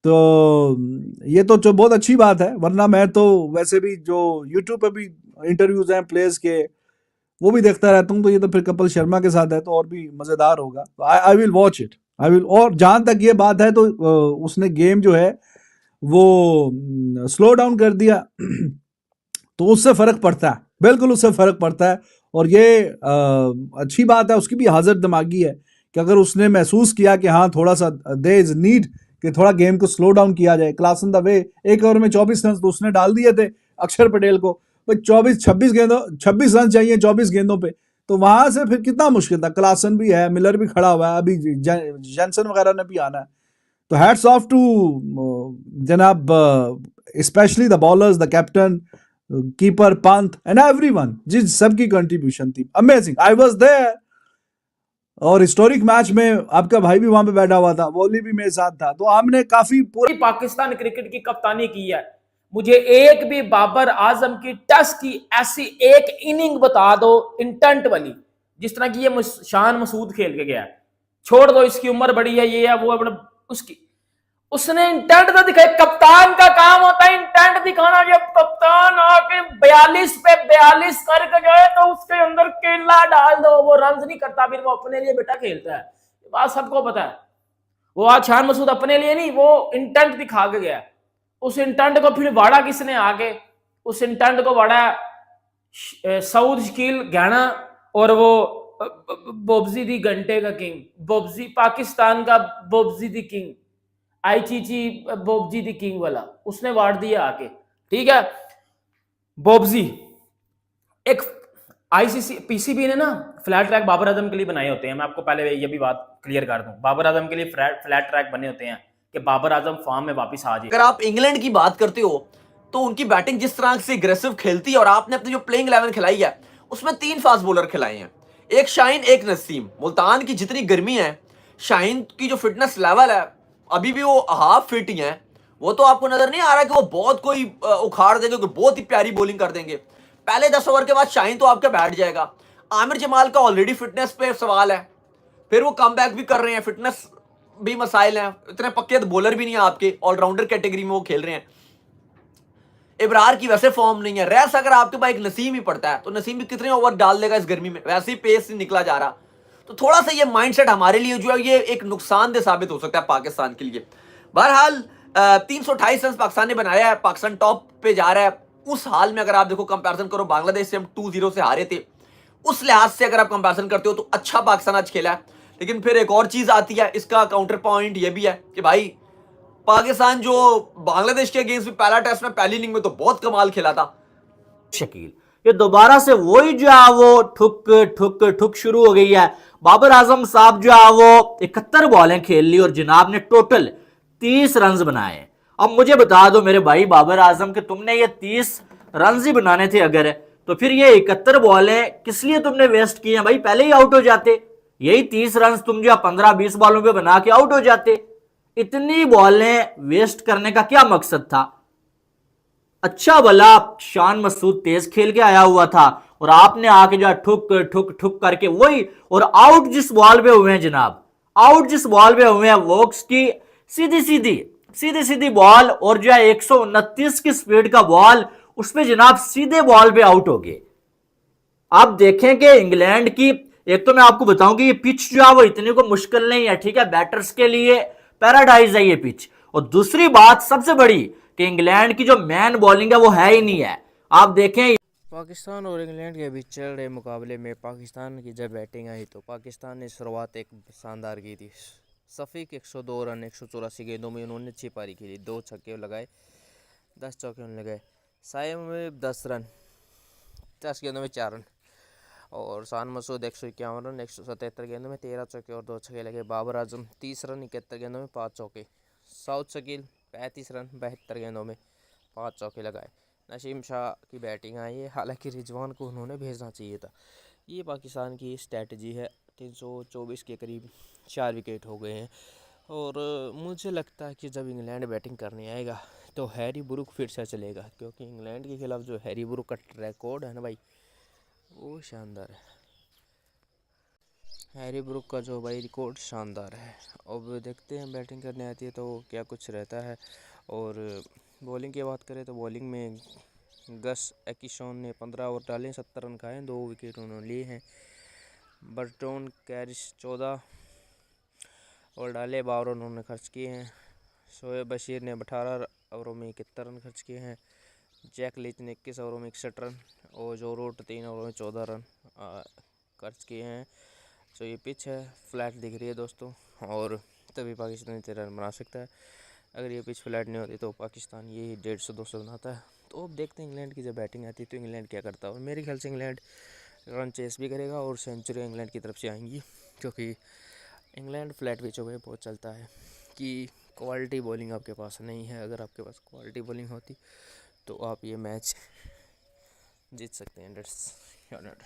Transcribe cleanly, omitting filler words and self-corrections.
तो ये तो जो बहुत अच्छी बात है, वरना मैं तो वैसे भी जो यूट्यूब पे भी इंटरव्यूज हैं प्लेयर्स के वो भी देखता रहता हूँ, तो ये तो फिर कपिल शर्मा के साथ है तो और भी मजेदार होगा। I will watch it, I will. और जहां तक ये बात है तो उसने गेम जो है वो स्लो डाउन कर दिया तो उससे फर्क पड़ता है, बिल्कुल उससे फर्क पड़ता है। और ये अच्छी बात है, उसकी भी हाजिर दिमागी है कि अगर उसने महसूस किया कि हाँ थोड़ा सा देयर इज नीड कि थोड़ा गेम को स्लो डाउन किया जाए। क्लासन द वे एक ओवर में 24 रन तो उसने डाल दिए थे अक्षर पटेल को, भाई 26 रन चाहिए 24 गेंदों पे, तो वहां से फिर कितना मुश्किल था। क्लासन भी है, मिलर भी खड़ा हुआ है, अभी जेंसन वगैरह ने भी आना है। तो हैट्स ऑफ टू जनाब, specially the bowlers, the captain, keeper, Pant and everyone, जिस सबकी कंट्रीब्यूशन थी अमेजिंग। आई वाज देयर, और हिस्टोरिक मैच में आपका भाई भी वहां पे बैठा हुआ था, वॉली भी मेरे साथ था, तो हमने काफी पूरा पाकिस्तान क्रिकेट की कप्तानी की है। मुझे एक भी बाबर आजम की टेस्ट की ऐसी एक इनिंग बता दो इंटेंट वाली, जिस तरह की ये शान मसूद खेल के गया। छोड़ दो इसकी उम्र बड़ी है, ये है वो है, उसकी उसने इंटेंट तो दिखाई। कप्तान का काम होता है इंटेंट दिखाना। जब कप्तान आके 42 पे 42 करके जाए तो उसके अंदर केला डाल दो, वो रन नहीं करता, फिर वो अपने लिए बेटा खेलता है। ये बात सबको पता है। वो आज शान मसूद अपने लिए नहीं, वो इंटेंट दिखा के गया। उस इंटेंट को फिर वाड़ा किसने आगे? उस इंटेंट को वाड़ा सऊद शकील गहना और वो बोब्जी दी घंटे का किंग, बोब्जी पाकिस्तान का, बोब्जी दी किंग, आईचीची बोब्जी दी किंग वाला, उसने वाड़ दिया आके। ठीक है, बोब्जी एक आईसीसी पीसीबी ने ना फ्लैट ट्रैक बाबर आजम के लिए बनाए होते हैं। मैं आपको पहले ये भी बात क्लियर कर दूं, बाबर आजम के लिए फ्लैट ट्रैक बने होते हैं कि बाबर आजम फॉर्म में वापस आ जाए। अगर आप इंग्लैंड की बात करते हो तो उनकी बैटिंग जिस तरह से अग्रेसिव खेलती है, और आपने अपनी जो प्लेइंग 11 खिलाई है उसमें 3 फास्ट बॉलर खिलाए हैं, एक शाहीन एक नसीम। मुल्तान की जितनी गर्मी है, शाहीन की जो फिटनेस लेवल है अभी भी वो हाफ फिट ही है। वो तो आपको नजर नहीं आ रहा कि वो बहुत कोई उखाड़ देंगे, बहुत ही प्यारी बॉलिंग कर देंगे। पहले 10 ओवर के बाद शाहीन तो आपका बैठ जाएगा। आमिर जमाल का ऑलरेडी फिटनेस पे सवाल है, फिर वो कम बैक भी कर रहे हैं, फिटनेस भी मसाइल हैं, इतने पक्के बॉलर भी नहीं है आपके, ऑलराउंडर कैटेगरी में वो खेल रहे हैं। इब्रार की वैसे फॉर्म नहीं है। रेस अगर आपके पास एक नसीम ही पड़ता है तो नसीम भी कितने ओवर डाल देगा इस गर्मी में, वैसे ही पेस नहीं निकला जा रहा। तो थोड़ा सा ये माइंडसेट हमारे लिए जो है ये एक नुकसानदेह साबित हो सकता है पाकिस्तान के लिए। बहरहाल 328 रन पाकिस्तान ने बनाया है, पाकिस्तान टॉप पे जा रहा है। उस हाल में अगर आप देखो कंपैरिजन करो बांग्लादेश से, हम 2-0 से हारे थे, उस लिहाज से अगर आप कंपैरिजन करते हो तो अच्छा पाकिस्तान आज खेला है। लेकिन फिर एक और चीज आती है, इसका काउंटर पॉइंट ये भी है कि भाई पाकिस्तान जो बांग्लादेश के अगेंस्ट में पहला टेस्ट में पहली इनिंग में तो बहुत कमाल खेला था। शकील ये दोबारा से वही जो है वो ठुक ठुक ठुक शुरू हो गई है। बाबर आजम साहब जो है वो 71 बॉलें खेल ली और जनाब ने टोटल 30 रन बनाए। अब मुझे बता दो मेरे भाई बाबर आजम के, तुमने ये 30 रन ही बनाने थे अगर, तो फिर ये 71 बॉलें किस लिए तुमने वेस्ट की हैं भाई? पहले ही आउट हो जाते। यही 30 रन तुम जो 15-20 बॉलों पे बना के आउट हो जाते। इतनी बॉलें वेस्ट करने का क्या मकसद था? अच्छा भला शान मसूद तेज खेल के आया हुआ था और आपने आके जो ठुक ठुक ठुक करके वही, और आउट जिस बॉल पे हुए हैं जनाब, आउट जिस बॉल पे हुए हैं वोक्स की सीधी सीधी बॉल, और जो है 129 की स्पीड का बॉल, उस पे जनाब सीधे बॉल पे आउट हो गए। आप देखें कि इंग्लैंड की, एक तो मैं आपको बताऊं कि ये पिच जो है वो इतनी को मुश्किल नहीं है, ठीक है, बैटर्स के लिए पैराडाइज है ये पिच। और दूसरी बात सबसे बड़ी कि इंग्लैंड की जो मैन बॉलिंग है वो है ही नहीं है। आप देखें पाकिस्तान और इंग्लैंड के बीच चल रहे मुकाबले में पाकिस्तान की जब बैटिंग आई तो पाकिस्तान ने शुरुआत एक शानदार की थी। सफ़ीक 102 रन 184 गेंदों में उन्होंने 6 पारी खेली, 2 छक्के लगाए, 10 चौके लगाए। साइम में 10 रन 10 गेंदों में 4 रन, और शान मसूद 151 रन 177 गेंदों में 13 चौके और 2 छक्के लगे। बाबर आजम 30 रन 71 गेंदों में 5 चौके। साउथ शकील 35 रन 72 गेंदों में 5 चौके लगाए। नसीम शाह की बैटिंग आई है, हालांकि रिजवान को उन्होंने भेजना चाहिए था। ये पाकिस्तान की स्ट्रैटेजी है। 324 के करीब 4 विकेट हो गए हैं, और मुझे लगता है कि जब इंग्लैंड बैटिंग करने आएगा तो हैरी ब्रूक फिर से चलेगा, क्योंकि इंग्लैंड के खिलाफ जो हैरी ब्रूक का रिकॉर्ड है ना भाई, वो शानदार है। हैरी ब्रूक का जो भाई रिकॉर्ड शानदार है। अब देखते हैं बैटिंग करने आती है तो क्या कुछ रहता है। और बॉलिंग की बात करें तो बॉलिंग में गस एकिशॉन ने 15 ओवर डाले, 70 रन खाए, 2 विकेट उन्होंने लिए हैं। बर्टन कैरिस 14 ओवर डाले, 52 रन उन्होंने खर्च किए हैं। शोएब बशीर ने 18 ओवरों में 71 रन खर्च किए हैं। जैक लीच ने 21 ओवरों में 61 रन और जो रूट 3 ओवरों में 14 रन खर्च किए हैं। तो ये पिच है, फ्लैट दिख रही है दोस्तों, और तभी पाकिस्तान इतने रन बना सकता है। अगर ये पिच फ्लैट नहीं होती तो पाकिस्तान ये 150-200 बनाता है। तो अब देखते हैं इंग्लैंड की जब बैटिंग आती है तो इंग्लैंड क्या करता है। और मेरे ख्याल से इंग्लैंड रन चेस भी करेगा और सेंचुरी इंग्लैंड की तरफ से आएंगी, क्योंकि इंग्लैंड फ्लैट पिचों पे बहुत चलता है कि क्वालिटी बॉलिंग आपके पास नहीं है। अगर आपके पास क्वालिटी बॉलिंग होती तो आप ये मैच जीत सकते हैं 100।